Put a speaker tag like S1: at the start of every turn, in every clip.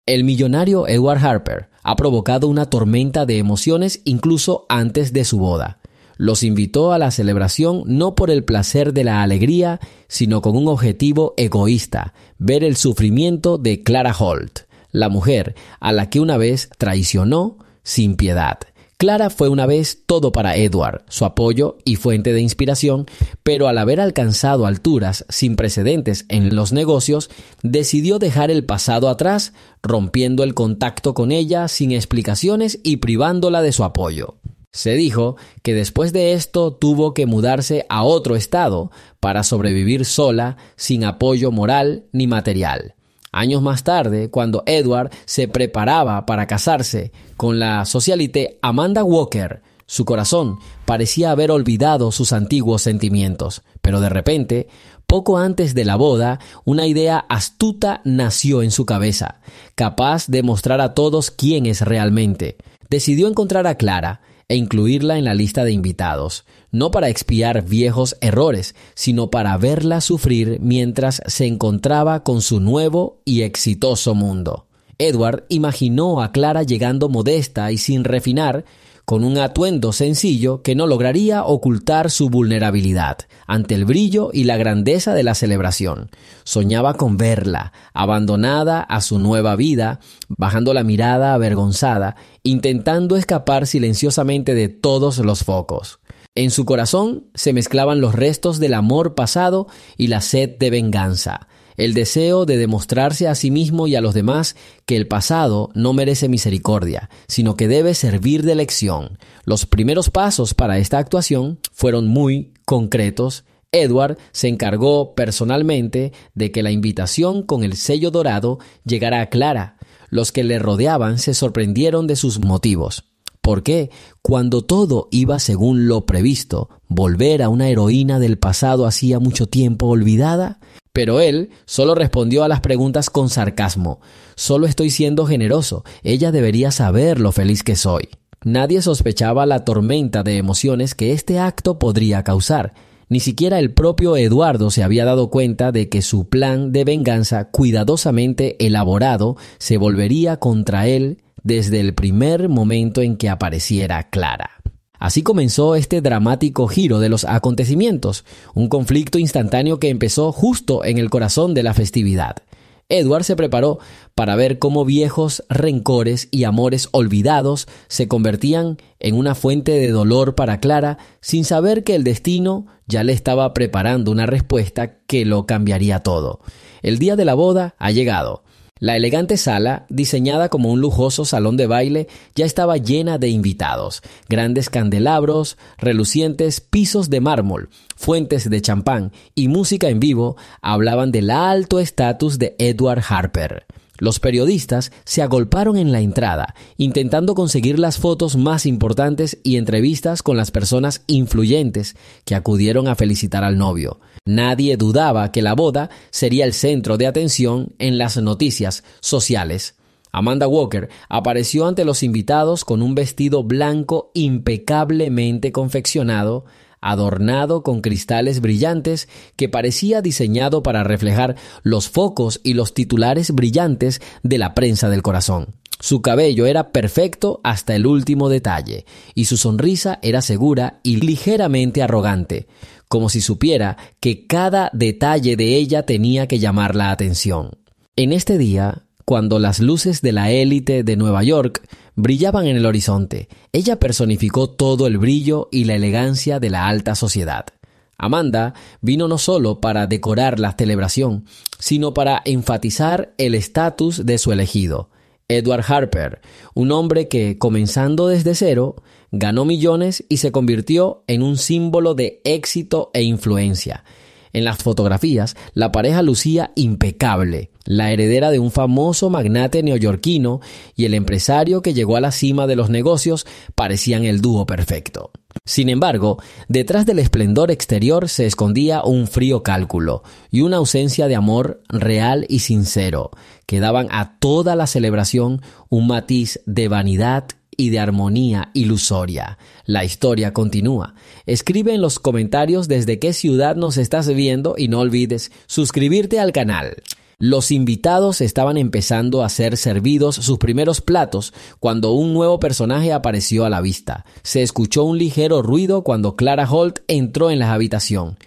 S1: El millonario Edward Harper ha provocado una tormenta de emociones incluso antes de su boda. Los invitó a la celebración no por el placer de la alegría, sino con un objetivo egoísta: ver el sufrimiento de Clara Holt, la mujer a la que una vez traicionó sin piedad. Clara fue una vez todo para Edward, su apoyo y fuente de inspiración, pero al haber alcanzado alturas sin precedentes en los negocios, decidió dejar el pasado atrás, rompiendo el contacto con ella sin explicaciones y privándola de su apoyo. Se dijo que después de esto tuvo que mudarse a otro estado para sobrevivir sola, sin apoyo moral ni material. Años más tarde, cuando Edward se preparaba para casarse con la socialite Amanda Walker, su corazón parecía haber olvidado sus antiguos sentimientos. Pero de repente, poco antes de la boda, una idea astuta nació en su cabeza, capaz de mostrar a todos quién es realmente. Decidió encontrar a Clara e incluirla en la lista de invitados, no para expiar viejos errores, sino para verla sufrir mientras se encontraba con su nuevo y exitoso mundo. Edward imaginó a Clara llegando modesta y sin refinar, con un atuendo sencillo que no lograría ocultar su vulnerabilidad ante el brillo y la grandeza de la celebración. Soñaba con verla, abandonada a su nueva vida, bajando la mirada avergonzada, intentando escapar silenciosamente de todos los focos. En su corazón se mezclaban los restos del amor pasado y la sed de venganza, el deseo de demostrarse a sí mismo y a los demás que el pasado no merece misericordia, sino que debe servir de lección. Los primeros pasos para esta actuación fueron muy concretos. Edward se encargó personalmente de que la invitación con el sello dorado llegara a Clara. Los que le rodeaban se sorprendieron de sus motivos. ¿Por qué, cuando todo iba según lo previsto, volver a una heroína del pasado hacía mucho tiempo olvidada? Pero él solo respondió a las preguntas con sarcasmo. Solo estoy siendo generoso. Ella debería saber lo feliz que soy. Nadie sospechaba la tormenta de emociones que este acto podría causar. Ni siquiera el propio Eduardo se había dado cuenta de que su plan de venganza, cuidadosamente elaborado, se volvería contra él desde el primer momento en que apareciera Clara. Así comenzó este dramático giro de los acontecimientos, un conflicto instantáneo que empezó justo en el corazón de la festividad. Edward se preparó para ver cómo viejos rencores y amores olvidados se convertían en una fuente de dolor para Clara, sin saber que el destino ya le estaba preparando una respuesta que lo cambiaría todo. El día de la boda ha llegado. La elegante sala, diseñada como un lujoso salón de baile, ya estaba llena de invitados. Grandes candelabros, relucientes pisos de mármol, fuentes de champán y música en vivo hablaban del alto estatus de Edward Harper. Los periodistas se agolparon en la entrada, intentando conseguir las fotos más importantes y entrevistas con las personas influyentes que acudieron a felicitar al novio. Nadie dudaba que la boda sería el centro de atención en las noticias sociales. Amanda Walker apareció ante los invitados con un vestido blanco impecablemente confeccionado, adornado con cristales brillantes que parecía diseñado para reflejar los focos y los titulares brillantes de la prensa del corazón. Su cabello era perfecto hasta el último detalle, y su sonrisa era segura y ligeramente arrogante, como si supiera que cada detalle de ella tenía que llamar la atención. En este día, cuando las luces de la élite de Nueva York brillaban en el horizonte, ella personificó todo el brillo y la elegancia de la alta sociedad. Amanda vino no solo para decorar la celebración, sino para enfatizar el estatus de su elegido, Edward Harper, un hombre que, comenzando desde cero, ganó millones y se convirtió en un símbolo de éxito e influencia. En las fotografías, la pareja lucía impecable. La heredera de un famoso magnate neoyorquino y el empresario que llegó a la cima de los negocios parecían el dúo perfecto. Sin embargo, detrás del esplendor exterior se escondía un frío cálculo y una ausencia de amor real y sincero que daban a toda la celebración un matiz de vanidad y de armonía ilusoria. La historia continúa. Escribe en los comentarios desde qué ciudad nos estás viendo y no olvides suscribirte al canal. Los invitados estaban empezando a ser servidos sus primeros platos cuando un nuevo personaje apareció a la vista. Se escuchó un ligero ruido cuando Clara Holt entró en la habitación.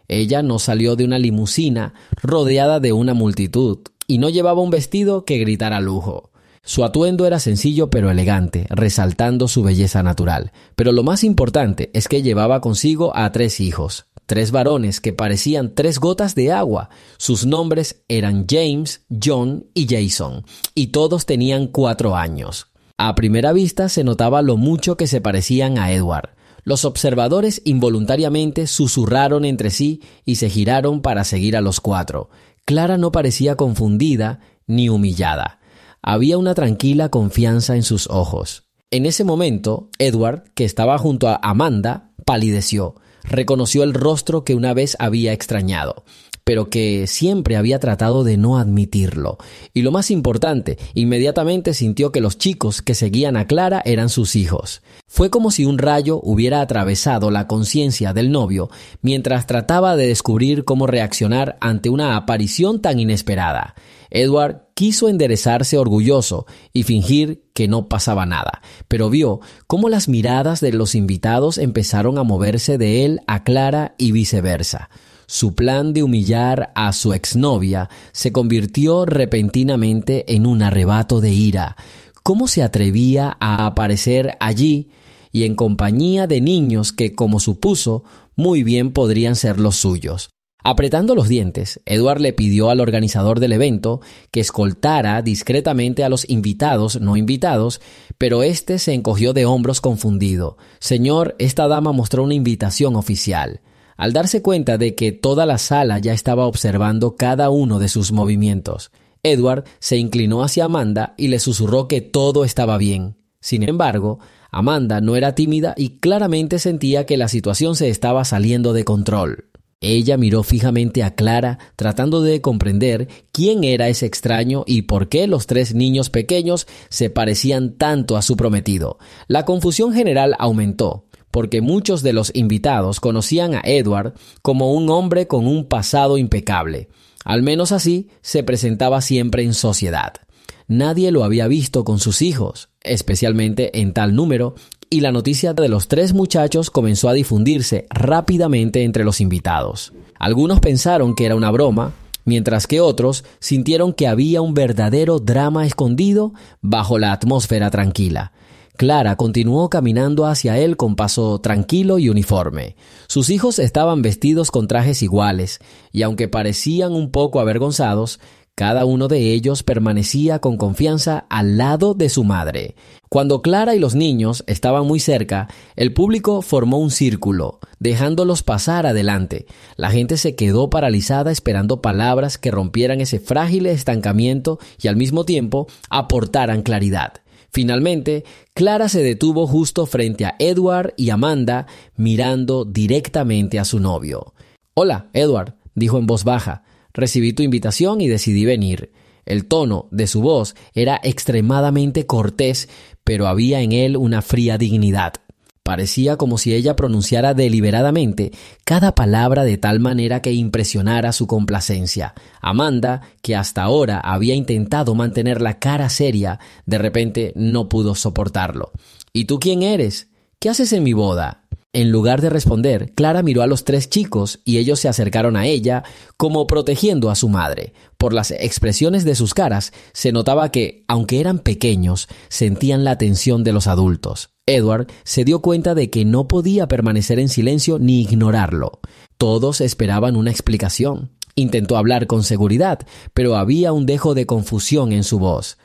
S1: Ella no salió de una limusina rodeada de una multitud y no llevaba un vestido que gritara lujo. Su atuendo era sencillo pero elegante, resaltando su belleza natural. Pero lo más importante es que llevaba consigo a 3 hijos. 3 varones que parecían 3 gotas de agua. Sus nombres eran James, John y Jason, y todos tenían 4 años. A primera vista se notaba lo mucho que se parecían a Edward. Los observadores involuntariamente susurraron entre sí y se giraron para seguir a los 4. Clara no parecía confundida ni humillada. Había una tranquila confianza en sus ojos. En ese momento, Edward, que estaba junto a Amanda, palideció. Reconoció el rostro que una vez había extrañado, pero que siempre había tratado de no admitirlo. Y lo más importante, inmediatamente sintió que los chicos que seguían a Clara eran sus hijos. Fue como si un rayo hubiera atravesado la conciencia del novio mientras trataba de descubrir cómo reaccionar ante una aparición tan inesperada. Edward quiso enderezarse orgulloso y fingir que no pasaba nada, pero vio cómo las miradas de los invitados empezaron a moverse de él a Clara y viceversa. Su plan de humillar a su exnovia se convirtió repentinamente en un arrebato de ira. ¿Cómo se atrevía a aparecer allí y en compañía de niños que, como supuso, muy bien podrían ser los suyos? Apretando los dientes, Edward le pidió al organizador del evento que escoltara discretamente a los invitados no invitados, pero éste se encogió de hombros confundido. «Señor, esta dama mostró una invitación oficial». Al darse cuenta de que toda la sala ya estaba observando cada uno de sus movimientos, Edward se inclinó hacia Amanda y le susurró que todo estaba bien. Sin embargo, Amanda no era tímida y claramente sentía que la situación se estaba saliendo de control. Ella miró fijamente a Clara, tratando de comprender quién era ese extraño y por qué los 3 niños pequeños se parecían tanto a su prometido. La confusión general aumentó, porque muchos de los invitados conocían a Edward como un hombre con un pasado impecable. Al menos así se presentaba siempre en sociedad. Nadie lo había visto con sus hijos, especialmente en tal número, y la noticia de los 3 muchachos comenzó a difundirse rápidamente entre los invitados. Algunos pensaron que era una broma, mientras que otros sintieron que había un verdadero drama escondido bajo la atmósfera tranquila. Clara continuó caminando hacia él con paso tranquilo y uniforme. Sus hijos estaban vestidos con trajes iguales, y aunque parecían un poco avergonzados, cada uno de ellos permanecía con confianza al lado de su madre. Cuando Clara y los niños estaban muy cerca, el público formó un círculo, dejándolos pasar adelante. La gente se quedó paralizada esperando palabras que rompieran ese frágil estancamiento y al mismo tiempo aportaran claridad. Finalmente, Clara se detuvo justo frente a Edward y Amanda, mirando directamente a su novio. «Hola, Edward», dijo en voz baja. «Recibí tu invitación y decidí venir». El tono de su voz era extremadamente cortés, pero había en él una fría dignidad. Parecía como si ella pronunciara deliberadamente cada palabra de tal manera que impresionara su complacencia. Amanda, que hasta ahora había intentado mantener la cara seria, de repente no pudo soportarlo. «¿Y tú quién eres? ¿Qué haces en mi boda?» En lugar de responder, Clara miró a los 3 chicos y ellos se acercaron a ella como protegiendo a su madre. Por las expresiones de sus caras se notaba que, aunque eran pequeños, sentían la atención de los adultos. Edward se dio cuenta de que no podía permanecer en silencio ni ignorarlo. Todos esperaban una explicación. Intentó hablar con seguridad, pero había un dejo de confusión en su voz.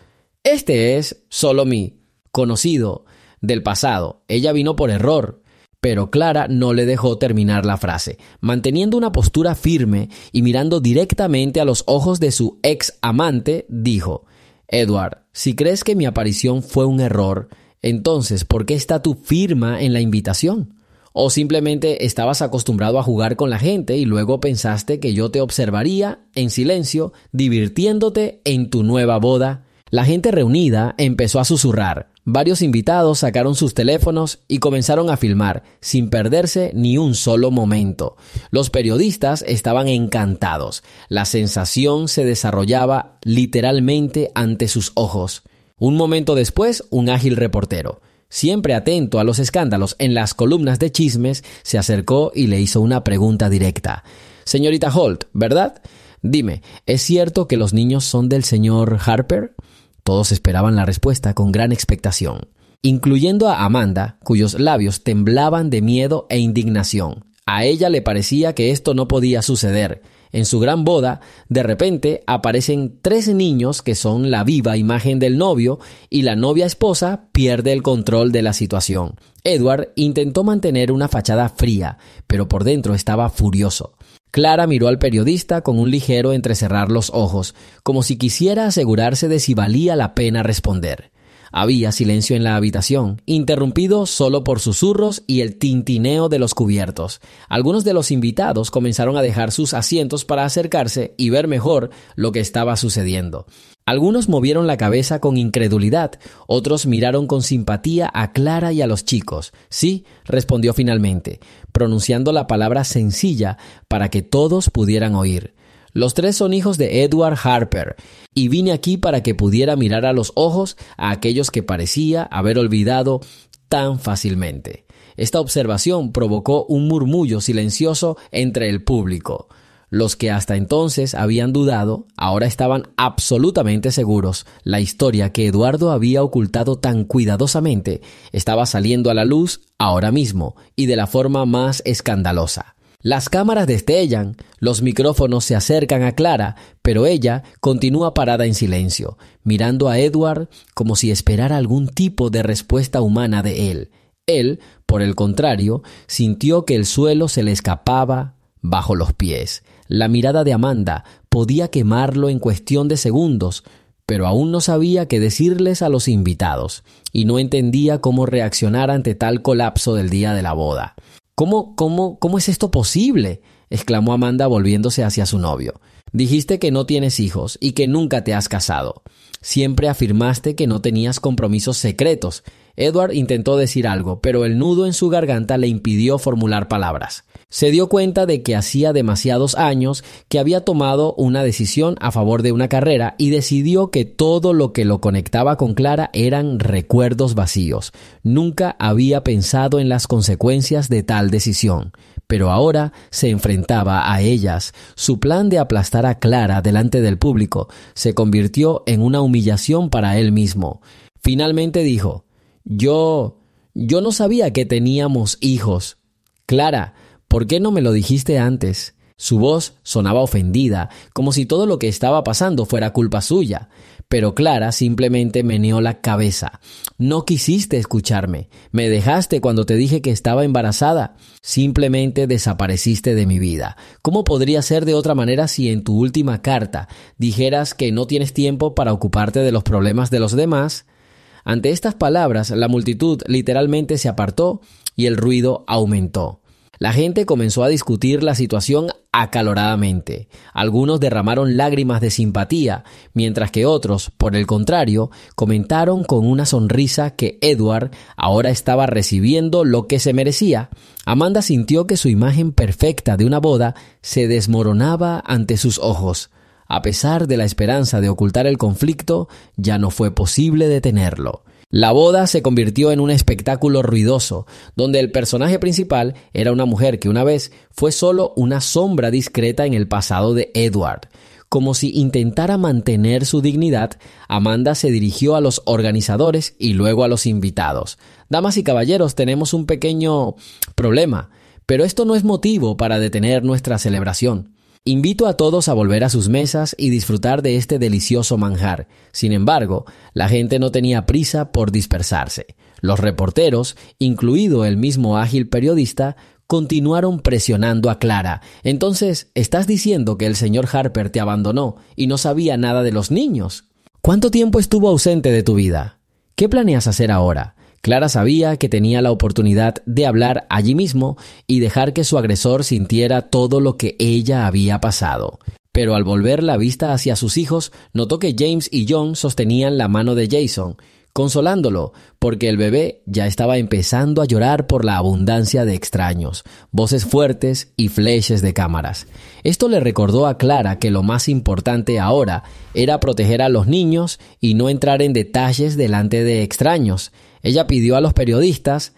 S1: «Este es solo mi conocido del pasado. Ella vino por error». Pero Clara no le dejó terminar la frase. Manteniendo una postura firme y mirando directamente a los ojos de su ex amante, dijo: «Edward, si crees que mi aparición fue un error, entonces, ¿por qué está tu firma en la invitación? ¿O simplemente estabas acostumbrado a jugar con la gente y luego pensaste que yo te observaría en silencio, divirtiéndote en tu nueva boda?» La gente reunida empezó a susurrar: Varios invitados sacaron sus teléfonos y comenzaron a filmar, sin perderse ni un solo momento. Los periodistas estaban encantados. La sensación se desarrollaba literalmente ante sus ojos. Un momento después, un ágil reportero, siempre atento a los escándalos en las columnas de chismes, se acercó y le hizo una pregunta directa. «Señorita Holt, ¿verdad? Dime, ¿es cierto que los niños son del señor Harper?» Todos esperaban la respuesta con gran expectación, incluyendo a Amanda, cuyos labios temblaban de miedo e indignación. A ella le parecía que esto no podía suceder. En su gran boda, de repente aparecen 3 niños que son la viva imagen del novio y la novia esposa pierde el control de la situación. Edward intentó mantener una fachada fría, pero por dentro estaba furioso. Clara miró al periodista con un ligero entrecerrar los ojos, como si quisiera asegurarse de si valía la pena responder. Había silencio en la habitación, interrumpido solo por susurros y el tintineo de los cubiertos. Algunos de los invitados comenzaron a dejar sus asientos para acercarse y ver mejor lo que estaba sucediendo. Algunos movieron la cabeza con incredulidad, otros miraron con simpatía a Clara y a los chicos. «Sí», respondió finalmente, pronunciando la palabra sencilla para que todos pudieran oír. «Los 3 son hijos de Edward Harper, y vine aquí para que pudiera mirar a los ojos a aquellos que parecía haber olvidado tan fácilmente». Esta observación provocó un murmullo silencioso entre el público. Los que hasta entonces habían dudado, ahora estaban absolutamente seguros. La historia que Eduardo había ocultado tan cuidadosamente estaba saliendo a la luz ahora mismo, y de la forma más escandalosa. Las cámaras destellan, los micrófonos se acercan a Clara, pero ella continúa parada en silencio, mirando a Edward como si esperara algún tipo de respuesta humana de él. Él, por el contrario, sintió que el suelo se le escapaba bajo los pies. La mirada de Amanda podía quemarlo en cuestión de segundos, pero aún no sabía qué decirles a los invitados, y no entendía cómo reaccionar ante tal colapso del día de la boda. ¿Cómo es esto posible?, exclamó Amanda volviéndose hacia su novio. «Dijiste que no tienes hijos y que nunca te has casado. Siempre afirmaste que no tenías compromisos secretos». Edward intentó decir algo, pero el nudo en su garganta le impidió formular palabras. Se dio cuenta de que hacía demasiados años que había tomado una decisión a favor de una carrera y decidió que todo lo que lo conectaba con Clara eran recuerdos vacíos. Nunca había pensado en las consecuencias de tal decisión, pero ahora se enfrentaba a ellas. Su plan de aplastar a Clara delante del público se convirtió en una humillación para él mismo. Finalmente dijo: Yo no sabía que teníamos hijos. Clara, ¿por qué no me lo dijiste antes? Su voz sonaba ofendida, como si todo lo que estaba pasando fuera culpa suya. Pero Clara simplemente meneó la cabeza. No quisiste escucharme. Me dejaste cuando te dije que estaba embarazada. Simplemente desapareciste de mi vida. ¿Cómo podría ser de otra manera si en tu última carta dijeras que no tienes tiempo para ocuparte de los problemas de los demás? Ante estas palabras, la multitud literalmente se apartó y el ruido aumentó. La gente comenzó a discutir la situación acaloradamente. Algunos derramaron lágrimas de simpatía, mientras que otros, por el contrario, comentaron con una sonrisa que Edward ahora estaba recibiendo lo que se merecía. Amanda sintió que su imagen perfecta de una boda se desmoronaba ante sus ojos. A pesar de la esperanza de ocultar el conflicto, ya no fue posible detenerlo. La boda se convirtió en un espectáculo ruidoso, donde el personaje principal era una mujer que una vez fue solo una sombra discreta en el pasado de Edward. Como si intentara mantener su dignidad, Amanda se dirigió a los organizadores y luego a los invitados. «Damas y caballeros, tenemos un pequeño problema, pero esto no es motivo para detener nuestra celebración. Invito a todos a volver a sus mesas y disfrutar de este delicioso manjar». Sin embargo, la gente no tenía prisa por dispersarse. Los reporteros, incluido el mismo ágil periodista, continuaron presionando a Clara. «Entonces, ¿estás diciendo que el señor Harper te abandonó y no sabía nada de los niños? ¿Cuánto tiempo estuvo ausente de tu vida? ¿Qué planeas hacer ahora?» Clara sabía que tenía la oportunidad de hablar allí mismo y dejar que su agresor sintiera todo lo que ella había pasado. Pero al volver la vista hacia sus hijos, notó que James y John sostenían la mano de Jason, consolándolo, porque el bebé ya estaba empezando a llorar por la abundancia de extraños, voces fuertes y flashes de cámaras. Esto le recordó a Clara que lo más importante ahora era proteger a los niños y no entrar en detalles delante de extraños. Ella pidió a los periodistas,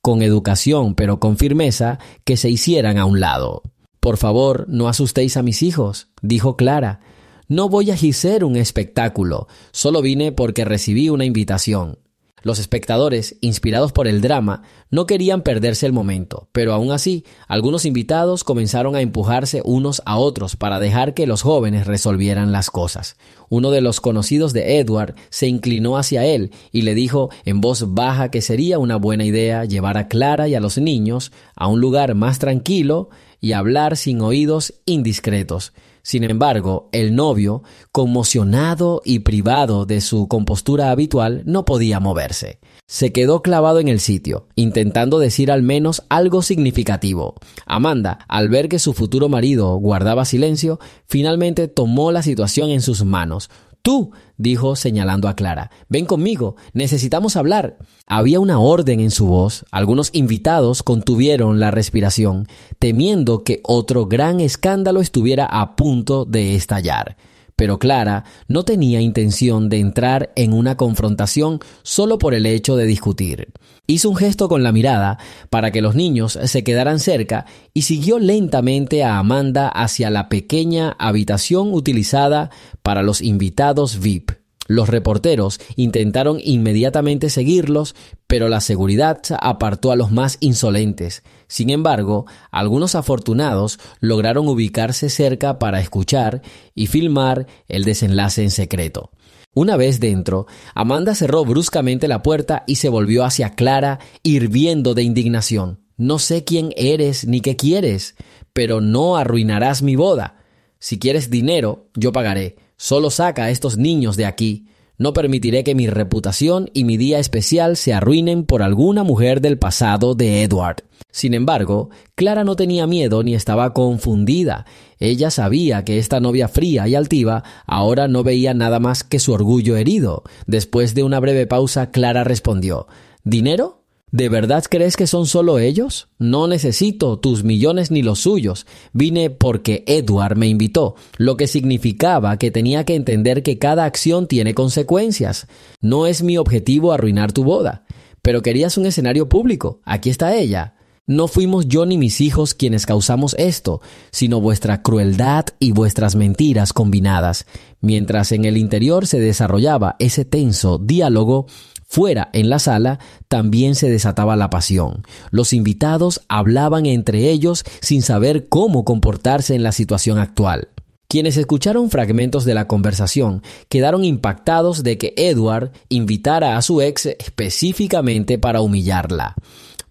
S1: con educación pero con firmeza, que se hicieran a un lado. «Por favor, no asustéis a mis hijos», dijo Clara. «No voy a hacer un espectáculo, solo vine porque recibí una invitación». Los espectadores, inspirados por el drama, no querían perderse el momento, pero aún así, algunos invitados comenzaron a empujarse unos a otros para dejar que los jóvenes resolvieran las cosas. Uno de los conocidos de Edward se inclinó hacia él y le dijo en voz baja que sería una buena idea llevar a Clara y a los niños a un lugar más tranquilo y hablar sin oídos indiscretos. Sin embargo, el novio, conmocionado y privado de su compostura habitual, no podía moverse. Se quedó clavado en el sitio, intentando decir al menos algo significativo. Amanda, al ver que su futuro marido guardaba silencio, finalmente tomó la situación en sus manos. «Tú», dijo señalando a Clara, «ven conmigo, necesitamos hablar». Había una orden en su voz. Algunos invitados contuvieron la respiración, temiendo que otro gran escándalo estuviera a punto de estallar. Pero Clara no tenía intención de entrar en una confrontación solo por el hecho de discutir. Hizo un gesto con la mirada para que los niños se quedaran cerca y siguió lentamente a Amanda hacia la pequeña habitación utilizada para los invitados VIP. Los reporteros intentaron inmediatamente seguirlos, pero la seguridad apartó a los más insolentes. Sin embargo, algunos afortunados lograron ubicarse cerca para escuchar y filmar el desenlace en secreto. Una vez dentro, Amanda cerró bruscamente la puerta y se volvió hacia Clara, hirviendo de indignación. «No sé quién eres ni qué quieres, pero no arruinarás mi boda. Si quieres dinero, yo pagaré. Solo saca a estos niños de aquí. No permitiré que mi reputación y mi día especial se arruinen por alguna mujer del pasado de Edward». Sin embargo, Clara no tenía miedo ni estaba confundida. Ella sabía que esta novia fría y altiva ahora no veía nada más que su orgullo herido. Después de una breve pausa, Clara respondió: «¿Dinero? ¿De verdad crees que son solo ellos? No necesito tus millones ni los suyos. Vine porque Edward me invitó, lo que significaba que tenía que entender que cada acción tiene consecuencias. No es mi objetivo arruinar tu boda. Pero querías un escenario público. Aquí está ella. No fuimos yo ni mis hijos quienes causamos esto, sino vuestra crueldad y vuestras mentiras combinadas». Mientras en el interior se desarrollaba ese tenso diálogo, fuera, en la sala, también se desataba la pasión. Los invitados hablaban entre ellos sin saber cómo comportarse en la situación actual. Quienes escucharon fragmentos de la conversación quedaron impactados de que Edward invitara a su ex específicamente para humillarla.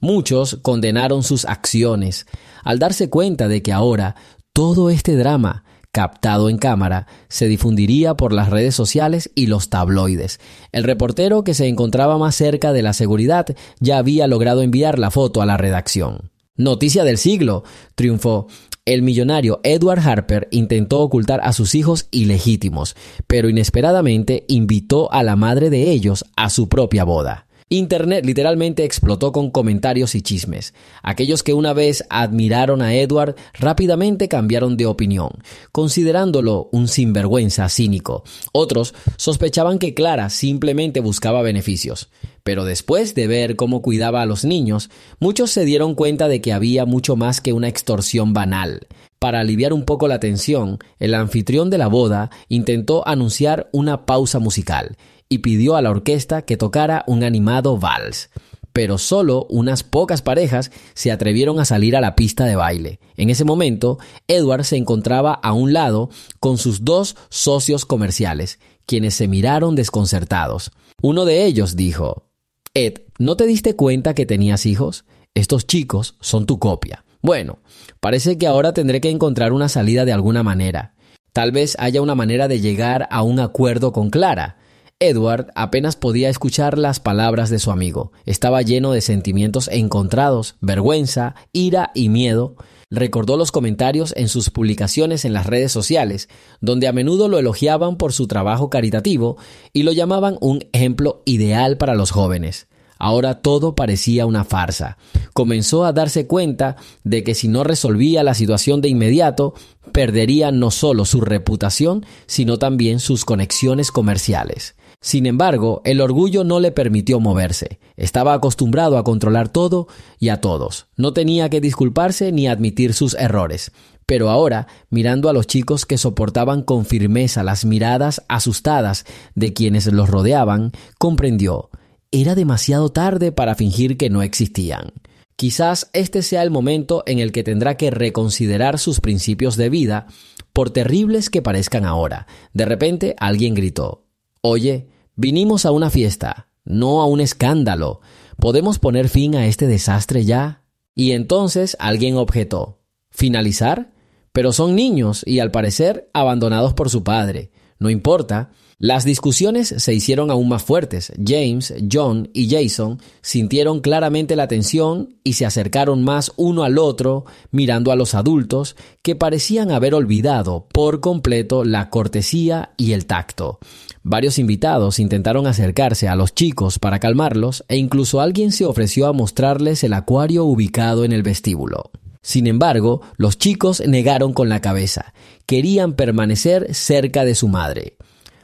S1: Muchos condenaron sus acciones al darse cuenta de que ahora todo este drama, captado en cámara, se difundiría por las redes sociales y los tabloides. El reportero que se encontraba más cerca de la seguridad ya había logrado enviar la foto a la redacción. «Noticia del siglo», triunfó. El millonario Edward Harper intentó ocultar a sus hijos ilegítimos, pero inesperadamente invitó a la madre de ellos a su propia boda. Internet literalmente explotó con comentarios y chismes. Aquellos que una vez admiraron a Edward rápidamente cambiaron de opinión, considerándolo un sinvergüenza cínico. Otros sospechaban que Clara simplemente buscaba beneficios. Pero después de ver cómo cuidaba a los niños, muchos se dieron cuenta de que había mucho más que una extorsión banal. Para aliviar un poco la tensión, el anfitrión de la boda intentó anunciar una pausa musical y pidió a la orquesta que tocara un animado vals. Pero solo unas pocas parejas se atrevieron a salir a la pista de baile. En ese momento, Edward se encontraba a un lado con sus dos socios comerciales, quienes se miraron desconcertados. Uno de ellos dijo: «Ed, ¿no te diste cuenta que tenías hijos? Estos chicos son tu copia. Bueno, parece que ahora tendré que encontrar una salida de alguna manera. Tal vez haya una manera de llegar a un acuerdo con Clara». Edward apenas podía escuchar las palabras de su amigo. Estaba lleno de sentimientos encontrados, vergüenza, ira y miedo. Recordó los comentarios en sus publicaciones en las redes sociales, donde a menudo lo elogiaban por su trabajo caritativo y lo llamaban un ejemplo ideal para los jóvenes. Ahora todo parecía una farsa. Comenzó a darse cuenta de que si no resolvía la situación de inmediato, perdería no solo su reputación, sino también sus conexiones comerciales. Sin embargo, el orgullo no le permitió moverse. Estaba acostumbrado a controlar todo y a todos. No tenía que disculparse ni admitir sus errores. Pero ahora, mirando a los chicos que soportaban con firmeza las miradas asustadas de quienes los rodeaban, comprendió: era demasiado tarde para fingir que no existían. Quizás este sea el momento en el que tendrá que reconsiderar sus principios de vida, por terribles que parezcan ahora. De repente, alguien gritó: «Oye, vinimos a una fiesta, no a un escándalo. ¿Podemos poner fin a este desastre ya?» Y entonces alguien objetó: «¿Finalizar? Pero son niños y al parecer abandonados por su padre. No importa». Las discusiones se hicieron aún más fuertes. James, John y Jason sintieron claramente la tensión y se acercaron más uno al otro, mirando a los adultos que parecían haber olvidado por completo la cortesía y el tacto. Varios invitados intentaron acercarse a los chicos para calmarlos e incluso alguien se ofreció a mostrarles el acuario ubicado en el vestíbulo. Sin embargo, los chicos negaron con la cabeza. Querían permanecer cerca de su madre.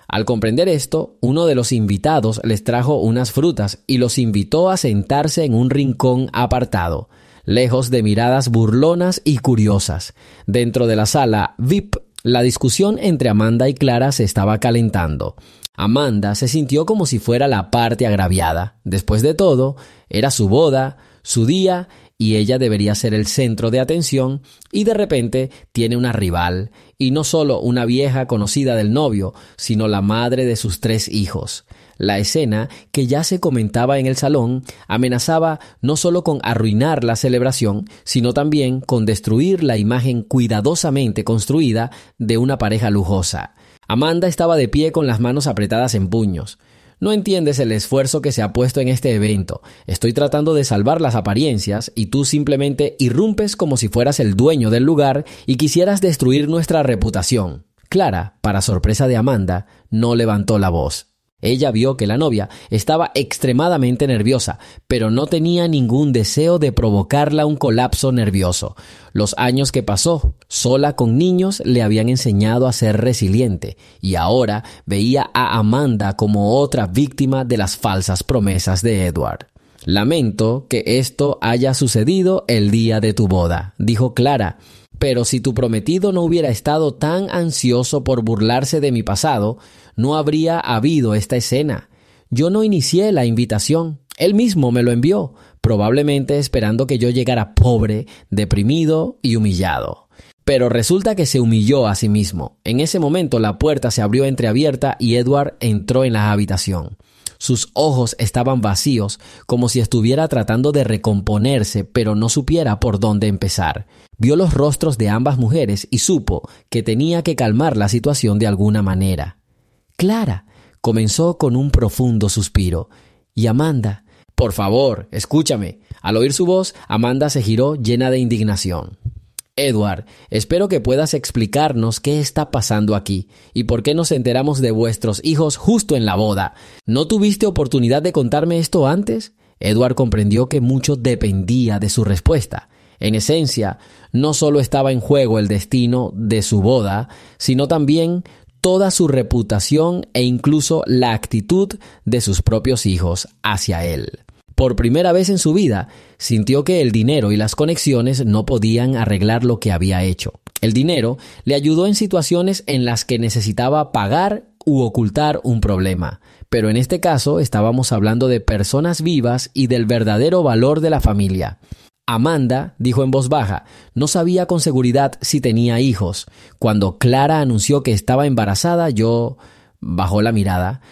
S1: Al comprender esto, uno de los invitados les trajo unas frutas y los invitó a sentarse en un rincón apartado, lejos de miradas burlonas y curiosas. Dentro de la sala VIP, la discusión entre Amanda y Clara se estaba calentando. Amanda se sintió como si fuera la parte agraviada. Después de todo, era su boda, su día, y ella debería ser el centro de atención, y de repente tiene una rival, y no solo una vieja conocida del novio, sino la madre de sus 3 hijos. La escena, que ya se comentaba en el salón, amenazaba no solo con arruinar la celebración, sino también con destruir la imagen cuidadosamente construida de una pareja lujosa. Amanda estaba de pie con las manos apretadas en puños. «No entiendes el esfuerzo que se ha puesto en este evento. Estoy tratando de salvar las apariencias y tú simplemente irrumpes como si fueras el dueño del lugar y quisieras destruir nuestra reputación». Clara, para sorpresa de Amanda, no levantó la voz. Ella vio que la novia estaba extremadamente nerviosa, pero no tenía ningún deseo de provocarla un colapso nervioso. Los años que pasó sola con niños le habían enseñado a ser resiliente, y ahora veía a Amanda como otra víctima de las falsas promesas de Edward. «Lamento que esto haya sucedido el día de tu boda», dijo Clara. «Pero si tu prometido no hubiera estado tan ansioso por burlarse de mi pasado, no habría habido esta escena. Yo no inicié la invitación. Él mismo me lo envió, probablemente esperando que yo llegara pobre, deprimido y humillado. Pero resulta que se humilló a sí mismo. En ese momento la puerta se abrió entreabierta y Edward entró en la habitación. Sus ojos estaban vacíos, como si estuviera tratando de recomponerse, pero no supiera por dónde empezar. Vio los rostros de ambas mujeres y supo que tenía que calmar la situación de alguna manera. «Clara», comenzó con un profundo suspiro. «Y Amanda». «Por favor, escúchame». Al oír su voz, Amanda se giró llena de indignación. «Edward, espero que puedas explicarnos qué está pasando aquí y por qué nos enteramos de vuestros hijos justo en la boda. ¿No tuviste oportunidad de contarme esto antes?». Edward comprendió que mucho dependía de su respuesta. En esencia, no solo estaba en juego el destino de su boda, sino también toda su reputación e incluso la actitud de sus propios hijos hacia él. Por primera vez en su vida, sintió que el dinero y las conexiones no podían arreglar lo que había hecho. El dinero le ayudó en situaciones en las que necesitaba pagar u ocultar un problema. Pero en este caso estábamos hablando de personas vivas y del verdadero valor de la familia. Amanda, dijo en voz baja, no sabía con seguridad si tenía hijos. Cuando Clara anunció que estaba embarazada, yo bajó la mirada.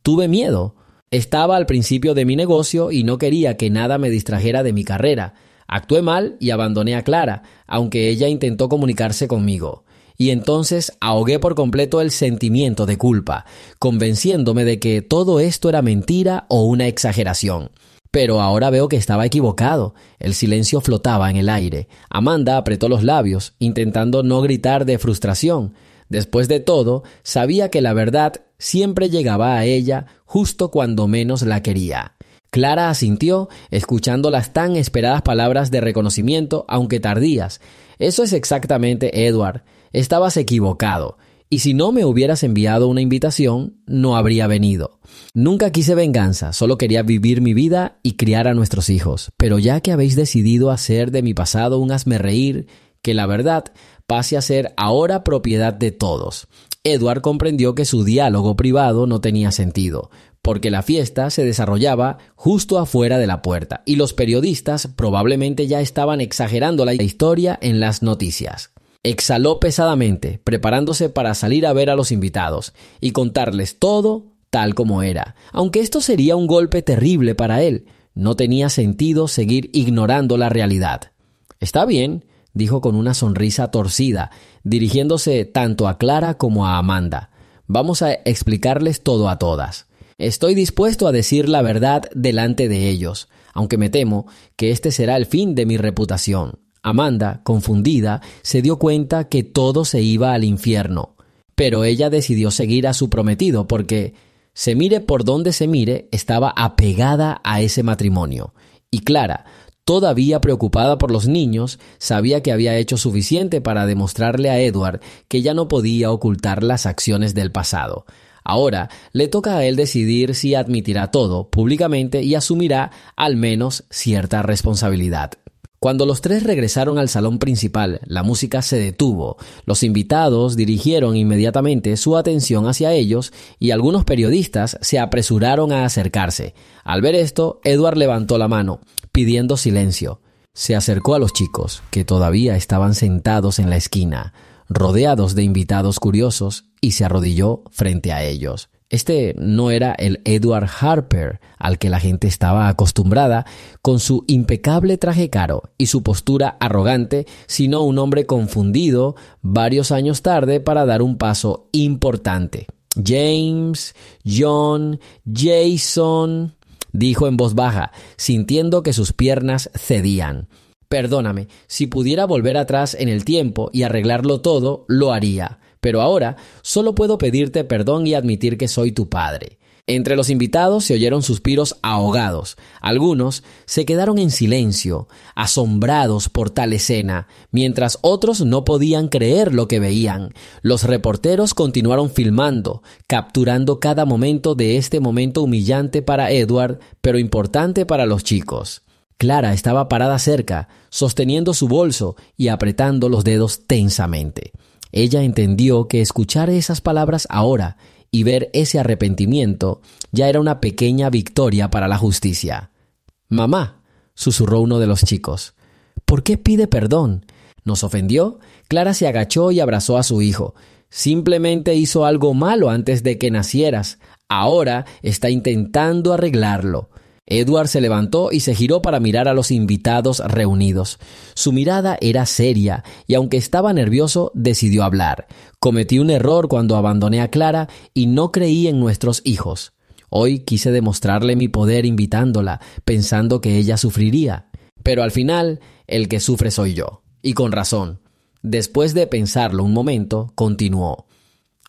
S1: Tuve miedo. Estaba al principio de mi negocio y no quería que nada me distrajera de mi carrera. Actué mal y abandoné a Clara, aunque ella intentó comunicarse conmigo. y entonces ahogué por completo el sentimiento de culpa, convenciéndome de que todo esto era mentira o una exageración. Pero ahora veo que estaba equivocado. El silencio flotaba en el aire. Amanda apretó los labios, intentando no gritar de frustración. Después de todo, sabía que la verdad siempre llegaba a ella justo cuando menos la quería. Clara asintió, escuchando las tan esperadas palabras de reconocimiento, aunque tardías. Eso es exactamente, Edward. Estabas equivocado. Y si no me hubieras enviado una invitación, no habría venido. Nunca quise venganza, solo quería vivir mi vida y criar a nuestros hijos. Pero ya que habéis decidido hacer de mi pasado un hazmerreír, que la verdad pase a ser ahora propiedad de todos. Edward comprendió que su diálogo privado no tenía sentido, porque la fiesta se desarrollaba justo afuera de la puerta y los periodistas probablemente ya estaban exagerando la historia en las noticias. Exhaló pesadamente, preparándose para salir a ver a los invitados y contarles todo tal como era. Aunque esto sería un golpe terrible para él, no tenía sentido seguir ignorando la realidad. «Está bien», dijo con una sonrisa torcida, dirigiéndose tanto a Clara como a Amanda. «Vamos a explicarles todo a todas. Estoy dispuesto a decir la verdad delante de ellos, aunque me temo que este será el fin de mi reputación». Amanda, confundida, se dio cuenta que todo se iba al infierno, pero ella decidió seguir a su prometido porque, se mire por donde se mire, estaba apegada a ese matrimonio. Y Clara, todavía preocupada por los niños, sabía que había hecho suficiente para demostrarle a Edward que ya no podía ocultar las acciones del pasado. Ahora le toca a él decidir si admitirá todo públicamente y asumirá al menos cierta responsabilidad. Cuando los tres regresaron al salón principal, la música se detuvo. Los invitados dirigieron inmediatamente su atención hacia ellos y algunos periodistas se apresuraron a acercarse. Al ver esto, Edward levantó la mano, pidiendo silencio. Se acercó a los chicos, que todavía estaban sentados en la esquina, rodeados de invitados curiosos, y se arrodilló frente a ellos. Este no era el Edward Harper al que la gente estaba acostumbrada, con su impecable traje caro y su postura arrogante, sino un hombre confundido varios años tarde para dar un paso importante. «James, John, Jason», dijo en voz baja, sintiendo que sus piernas cedían. «Perdóname, si pudiera volver atrás en el tiempo y arreglarlo todo, lo haría. Pero ahora solo puedo pedirte perdón y admitir que soy tu padre». Entre los invitados se oyeron suspiros ahogados. Algunos se quedaron en silencio, asombrados por tal escena, mientras otros no podían creer lo que veían. Los reporteros continuaron filmando, capturando cada momento de este momento humillante para Edward, pero importante para los chicos. Clara estaba parada cerca, sosteniendo su bolso y apretando los dedos tensamente. Ella entendió que escuchar esas palabras ahora y ver ese arrepentimiento ya era una pequeña victoria para la justicia. «Mamá», susurró uno de los chicos, «¿por qué pide perdón? ¿Nos ofendió?». Clara se agachó y abrazó a su hijo. «Simplemente hizo algo malo antes de que nacieras. Ahora está intentando arreglarlo». Edward se levantó y se giró para mirar a los invitados reunidos. Su mirada era seria y aunque estaba nervioso, decidió hablar. «Cometí un error cuando abandoné a Clara y no creí en nuestros hijos. Hoy quise demostrarle mi poder invitándola, pensando que ella sufriría. Pero al final, el que sufre soy yo. Y con razón». Después de pensarlo un momento, continuó.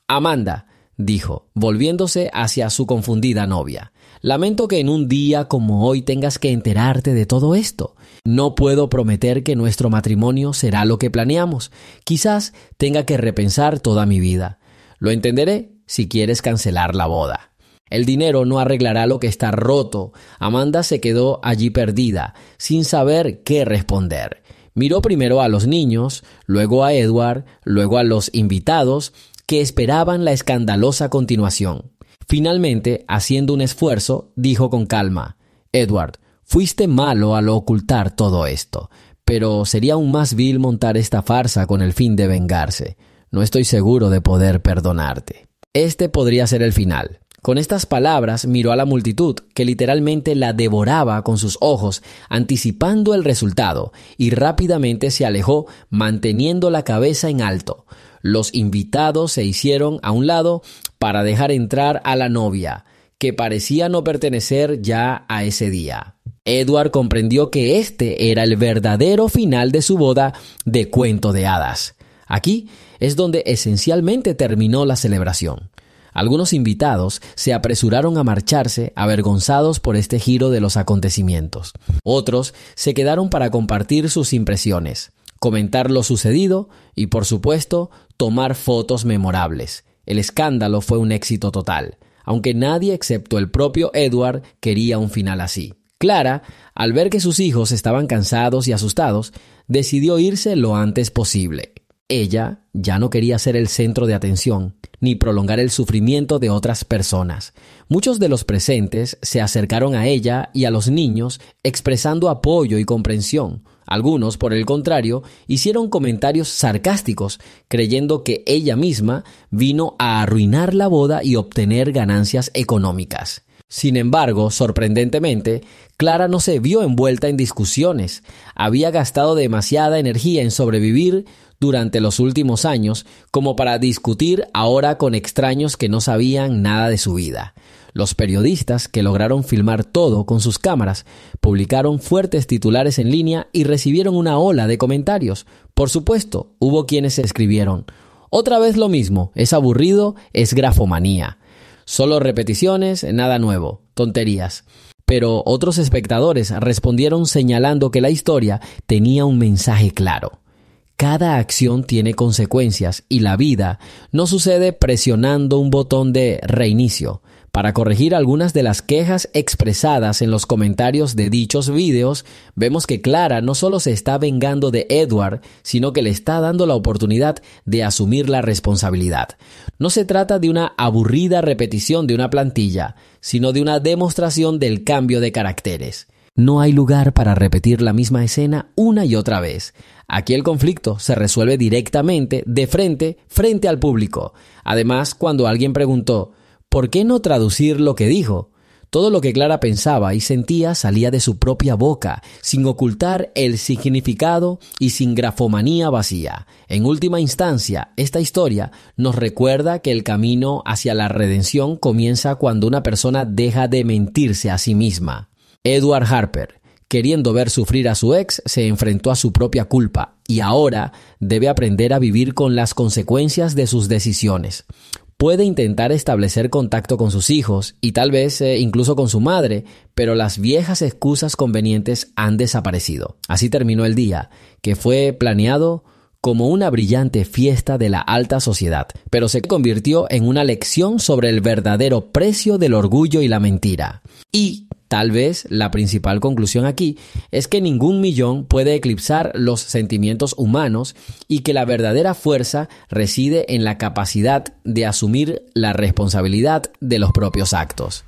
S1: «Amanda», dijo, volviéndose hacia su confundida novia, «lamento que en un día como hoy tengas que enterarte de todo esto. No puedo prometer que nuestro matrimonio será lo que planeamos. Quizás tenga que repensar toda mi vida. Lo entenderé si quieres cancelar la boda. El dinero no arreglará lo que está roto». Amanda se quedó allí perdida, sin saber qué responder. Miró primero a los niños, luego a Edward, luego a los invitados, que esperaban la escandalosa continuación. Finalmente, haciendo un esfuerzo, dijo con calma: «Edward, fuiste malo al ocultar todo esto, pero sería aún más vil montar esta farsa con el fin de vengarse. No estoy seguro de poder perdonarte». Este podría ser el final. Con estas palabras miró a la multitud, que literalmente la devoraba con sus ojos, anticipando el resultado, y rápidamente se alejó, manteniendo la cabeza en alto. Los invitados se hicieron a un lado para dejar entrar a la novia, que parecía no pertenecer ya a ese día. Edward comprendió que este era el verdadero final de su boda de cuento de hadas. Aquí es donde esencialmente terminó la celebración. Algunos invitados se apresuraron a marcharse, avergonzados por este giro de los acontecimientos. Otros se quedaron para compartir sus impresiones, comentar lo sucedido y, por supuesto, tomar fotos memorables. El escándalo fue un éxito total, aunque nadie excepto el propio Edward quería un final así. Clara, al ver que sus hijos estaban cansados y asustados, decidió irse lo antes posible. Ella ya no quería ser el centro de atención, ni prolongar el sufrimiento de otras personas. Muchos de los presentes se acercaron a ella y a los niños expresando apoyo y comprensión. Algunos, por el contrario, hicieron comentarios sarcásticos, creyendo que ella misma vino a arruinar la boda y obtener ganancias económicas. Sin embargo, sorprendentemente, Clara no se vio envuelta en discusiones. Había gastado demasiada energía en sobrevivir durante los últimos años como para discutir ahora con extraños que no sabían nada de su vida. Los periodistas, que lograron filmar todo con sus cámaras, publicaron fuertes titulares en línea y recibieron una ola de comentarios. Por supuesto, hubo quienes escribieron: «Otra vez lo mismo, es aburrido, es grafomanía. Solo repeticiones, nada nuevo, tonterías». Pero otros espectadores respondieron señalando que la historia tenía un mensaje claro. Cada acción tiene consecuencias y la vida no sucede presionando un botón de reinicio. Para corregir algunas de las quejas expresadas en los comentarios de dichos vídeos, vemos que Clara no solo se está vengando de Edward, sino que le está dando la oportunidad de asumir la responsabilidad. No se trata de una aburrida repetición de una plantilla, sino de una demostración del cambio de caracteres. No hay lugar para repetir la misma escena una y otra vez. Aquí el conflicto se resuelve directamente, de frente al público. Además, cuando alguien preguntó ¿por qué no traducir lo que dijo?, todo lo que Clara pensaba y sentía salía de su propia boca, sin ocultar el significado y sin grafomanía vacía. En última instancia, esta historia nos recuerda que el camino hacia la redención comienza cuando una persona deja de mentirse a sí misma. Edward Harper, queriendo ver sufrir a su ex, se enfrentó a su propia culpa y ahora debe aprender a vivir con las consecuencias de sus decisiones. Puede intentar establecer contacto con sus hijos y tal vez incluso con su madre, pero las viejas excusas convenientes han desaparecido. Así terminó el día, que fue planeado como una brillante fiesta de la alta sociedad, pero se convirtió en una lección sobre el verdadero precio del orgullo y la mentira. Y tal vez la principal conclusión aquí es que ningún millón puede eclipsar los sentimientos humanos y que la verdadera fuerza reside en la capacidad de asumir la responsabilidad de los propios actos.